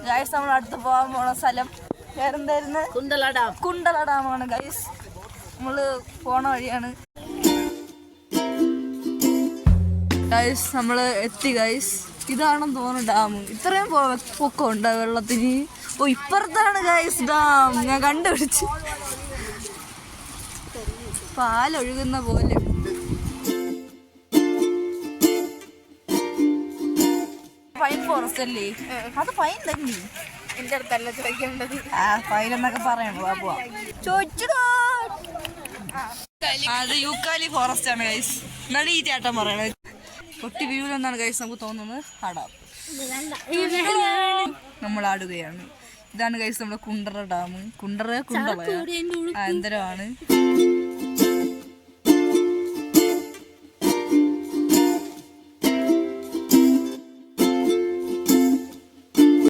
Guys നമ്മൾ അടുത്ത് പോകാൻ പോണ സ്ഥലം വേറെന്തായിരുന്നു? കുണ്ടള ഡാമാണ് ഗൈസ്. നമ്മള് പോണ വഴിയാണ് ഗൈസ്. നമ്മള് എത്തി ഗൈസ്. ഇതാണെന്ന് തോന്നുന്നു ഡാം. ഇത്രയും പൊക്കം ഉണ്ടോ വെള്ളത്തിന്? ഓ ഇപ്പുറത്താണ് ഗൈസ് ഡാം. ഞാൻ കണ്ടുപിടിച്ചു. പാലൊഴുകുന്ന പോലെ ഉണ്ട്. പൈൻ ഫോറസ്റ്റ് അല്ലേ? അത് പൈൻ തന്നെ. എന്റെ അടുത്തല്ല ചോദിക്കേണ്ടത്. പൈൻ എന്നൊക്കെ പറയണോ ബാബുവാ? ചോദിച്ചോ. അത് യൂക്കാലി ഫോറസ്റ്റ് ആണ് ഗൈസ്. എന്നാണ് ഈ ചേട്ടൻ പറയണത്. കൊട്ടി വീഴുമെന്നാണ് ഗൈസ് നമുക്ക് തോന്നുന്നത്. ആടാം നമ്മൾ ആടുകയാണ്. ഇതാണ് ഗൈസ് നമ്മുടെ കുണ്ടറ ഡാം. കുണ്ടള എന്തരമാണ്.